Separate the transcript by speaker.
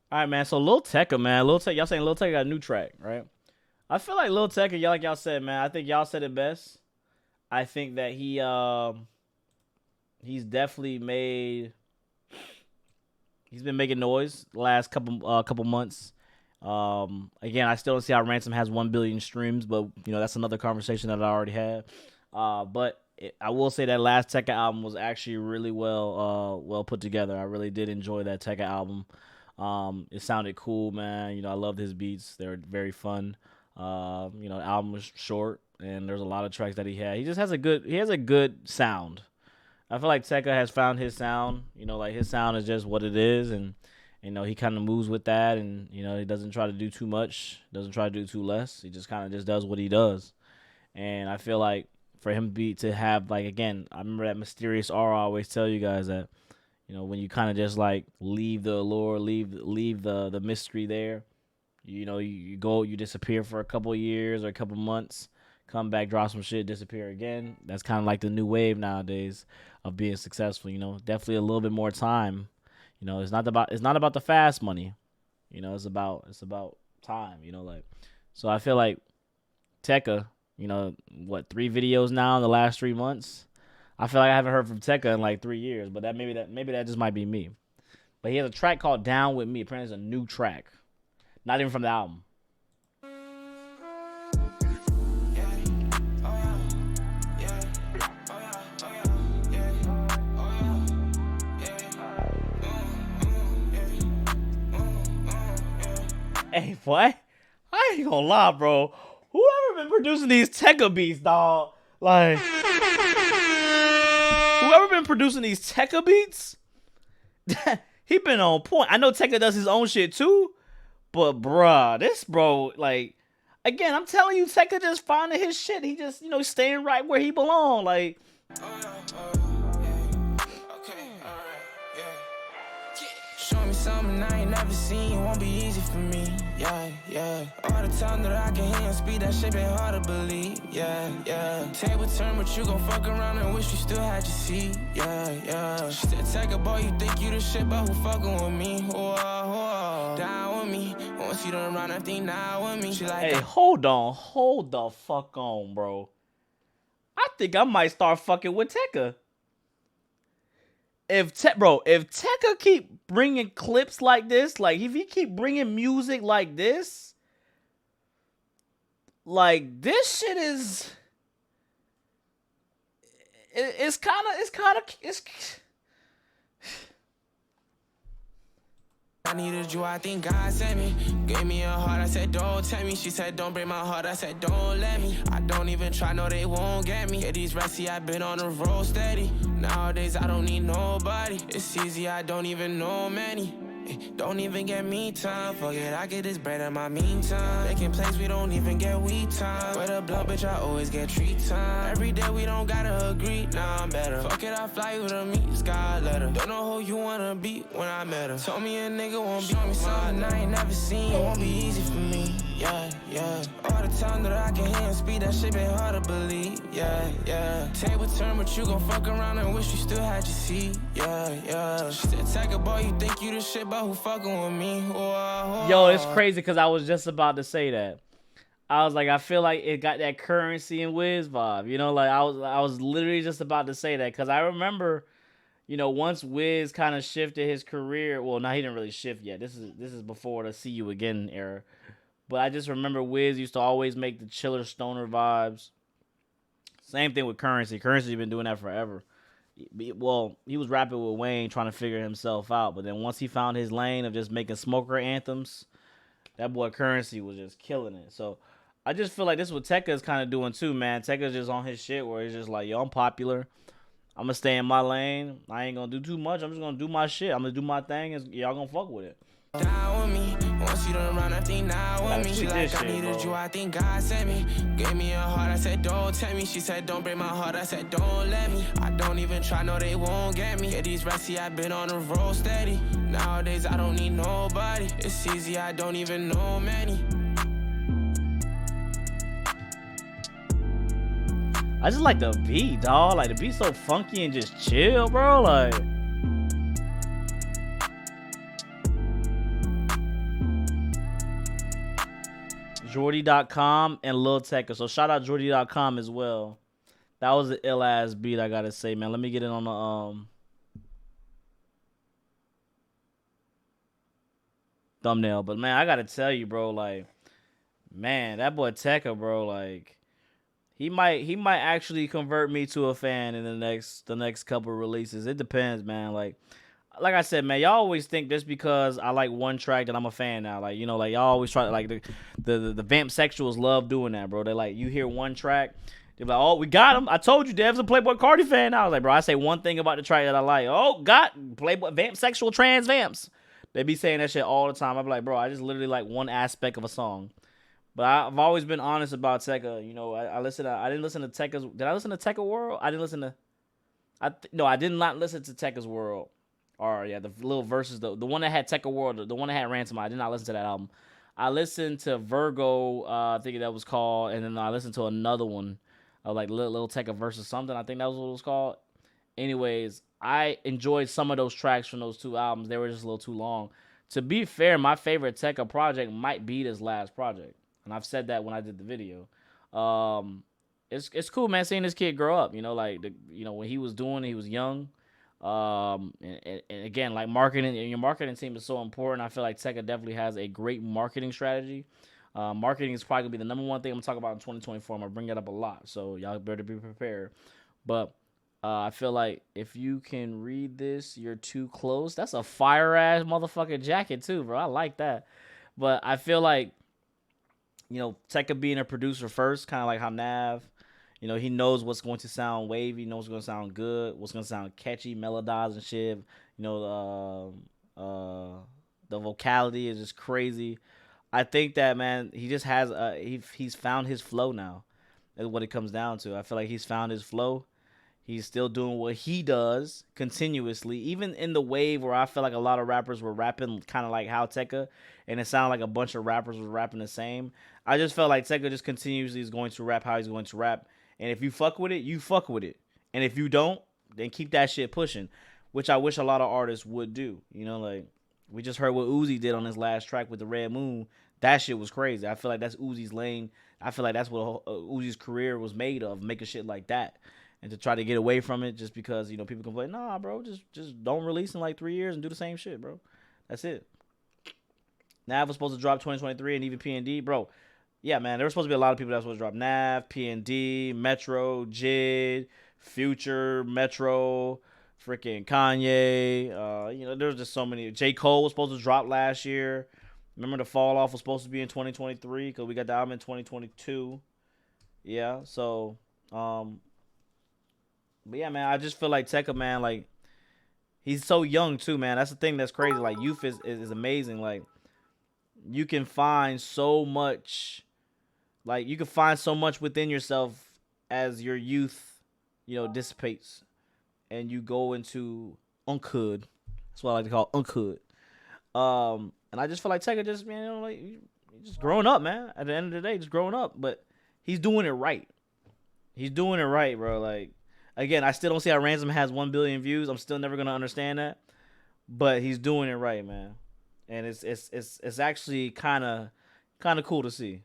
Speaker 1: All right, man. So Lil Tecca, man. Lil Tecca, y'all saying Lil Tecca got a new track, right? I feel like Lil Tecca, y'all like y'all said, man. I think y'all said it best. I think that he's definitely made he's been making noise the last couple months. Again, I still don't see how Ransom has 1 billion streams, but that's another conversation that I already had. I will say that last Tecca album was actually really well put together. I really did enjoy that Tecca album. It sounded cool, man. I loved his beats. They were very fun. The album was short, and there's a lot of tracks that he had. He just has a good sound. I feel like Tecca has found his sound. Like his sound is just what it is, and he kind of moves with that, and he doesn't try to do too much, doesn't try to do too less. He just kind of just does what he does, and I feel like for him to have, like, again, I remember that mysterious aura. I always tell you guys that when you kind of just like leave the allure, leave the mystery there, you go, you disappear for a couple years or a couple months, come back, drop some shit, disappear again. That's kind of like the new wave nowadays of being successful. Definitely a little bit more time. It's not about the fast money. It's about time. Like, so I feel like Tecca, 3 videos now in the last 3 months. I feel like I haven't heard from Tecca in like 3 years, but maybe that just might be me. But he has a track called "Down with Me." Apparently, it's a new track, not even from the album. Hey, boy, I ain't gonna lie, bro. Whoever been producing these Tecca beats, dog, like, whoever been producing these Tecca beats, he been on point. I know Tecca does his own shit too, but bruh, this bro, like, again, I'm telling you, Tecca just finding his shit. He just, staying right where he belong, like.
Speaker 2: Show me something I ain't never seen, it won't be easy for me, yeah. All the time that I can hear and speak, that shit been hard to believe, yeah. Table turn, but you gon' fuck around and wish you still had your seat, yeah. She said, take a boy, you think you the shit, but who fucking with me, down with me, once you done run everything now with me, she like,
Speaker 1: hey, hold the fuck on, bro. I think I might start fucking with Tecca. If Tecca keep bringing clips like this, like if he keep bringing music like this shit is, it's kind of.
Speaker 2: I needed you, I think God sent me. Gave me a heart, I said don't tell me. She said don't break my heart, I said don't let me. I don't even try, no they won't get me. Yeah, these rusty, I've been on the road steady. Nowadays I don't need nobody. It's easy, I don't even know many. Don't even get me time. Fuck it, I get this bread in my meantime. Making plays, we don't even get weed time. With a blunt, bitch, I always get treat time. Every day we don't gotta agree, nah, I'm better. Fuck it, I fly you to meet Sky letter. Don't know who you wanna be when I met her. Told me a nigga won't be me something I ain't never seen. It won't be easy for me, yeah. All the time that I can hear and speak, that shit been hard to believe, yeah. Table turn, but you gon' fuck around and wish you still had your seat, yeah. She said, take a boy, you think you the shit, but who fucking with me?
Speaker 1: Yo, it's crazy because I was just about to say that. I was like, I feel like it got that Currency and Wiz vibe. Like I was literally just about to say that because I remember, once Wiz kind of shifted his career. Well, no, he didn't really shift yet. This is before the See You Again era. But I just remember Wiz used to always make the chiller stoner vibes. Same thing with Currency. Currency's been doing that forever. Well, he was rapping with Wayne trying to figure himself out, but then once he found his lane of just making smoker anthems, that boy Currency was just killing it. So I just feel like this is what Tecca is kind of doing too, man. Tecca's just on his shit where he's just like, yo, I'm popular. I'm going to stay in my lane. I ain't going to do too much. I'm just going to do my shit. I'm going to do my thing, and y'all going to fuck with it.
Speaker 2: Down with me, once you done run everything now with me. She like, I needed you, I think God sent me. Gave me a heart, I said don't tell me. She said don't break my heart, I said don't let me. I don't even try, no they won't get me. Yeah, these rusty, I've been on the road steady. Nowadays I don't need nobody. It's easy, I don't even know many.
Speaker 1: I just like the beat, dog. Like the beat's so funky and just chill, bro. Like. Jordy.com and Lil Tecca. So shout out Jordy.com as well. That was an ill ass beat, I gotta say, man. Let me get it on the thumbnail. But man, I gotta tell you, bro, like, man, that boy Tecca, bro, like, he might actually convert me to a fan in the next couple of releases. It depends, man. Like I said, man, y'all always think just because I like one track that I'm a fan now. Like, like y'all always try to like the vamp sexuals love doing that, bro. They like you hear one track, they're like, oh, we got him. I told you, Dev's a Playboy Cardi fan. I was like, bro, I say one thing about the track that I like. Oh, got Playboy vamp sexual trans vamps. They be saying that shit all the time. I be like, bro, I just literally like one aspect of a song. But I've always been honest about Tecca. I didn't listen to Tecca's. Did I listen to Tecca World? I didn't listen to. No, I did not listen to Tecca's World. Or yeah, the little verses, the one that had Tecca World, the one that had Ransom. I did not listen to that album. I listened to Virgo, I think that was called, and then I listened to another one, like Lil Tecca versus something. I think that was what it was called. Anyways, I enjoyed some of those tracks from those two albums. They were just a little too long. To be fair, my favorite Tecca project might be this last project, and I've said that when I did the video. Um, it's cool, man, seeing this kid grow up. When he was doing it, he was young. And again, like marketing, your marketing team is so important. I feel like Tecca definitely has a great marketing strategy. Marketing is probably gonna be the number one thing I'm gonna talk about in 2024. I'm gonna bring that up a lot, so y'all better be prepared. But I feel like if you can read this, you're too close. That's a fire ass motherfucking jacket too, bro. I like that. But I feel like Tecca being a producer first, kind of like how Nav. He knows what's going to sound wavy, knows what's going to sound good, what's going to sound catchy, melodized and shit. The vocality is just crazy. I think that, man, he just has he's found his flow now. Is what it comes down to. I feel like he's found his flow. He's still doing what he does continuously, even in the wave where I feel like a lot of rappers were rapping kind of like how Tecca, and it sounded like a bunch of rappers were rapping the same. I just felt like Tecca just continuously is going to rap how he's going to rap, and if you fuck with it, you fuck with it, and if you don't, then keep that shit pushing, which I wish a lot of artists would do. Like we just heard what Uzi did on his last track with the Red Moon. That shit was crazy. I feel like that's Uzi's lane. I feel like that's what Uzi's career was made of, making shit like that. And to try to get away from it just because, people complain, nah, bro, just don't release in like 3 years and do the same shit, bro. That's it. Nav was supposed to drop 2023 and even P&D, bro. Yeah, man, there was supposed to be a lot of people that was supposed to drop. Nav, P&D, Metro, Jid, Future, Metro, freaking Kanye. There was just so many. J. Cole was supposed to drop last year. Remember the Fall Off was supposed to be in 2023 because we got the album in 2022. Yeah, so but yeah, man, I just feel like Tecca, man, like he's so young too, man. That's the thing that's crazy. Like youth is amazing. Like you can find so much, within yourself as your youth, dissipates, and you go into uncud. That's what I like to call uncud. And I just feel like Tecca just, man, like just growing up, man. At the end of the day, just growing up, but he's doing it right. He's doing it right, bro. Like. Again, I still don't see how Ransom has 1 billion views. I'm still never gonna understand that, but he's doing it right, man. And it's actually kind of cool to see.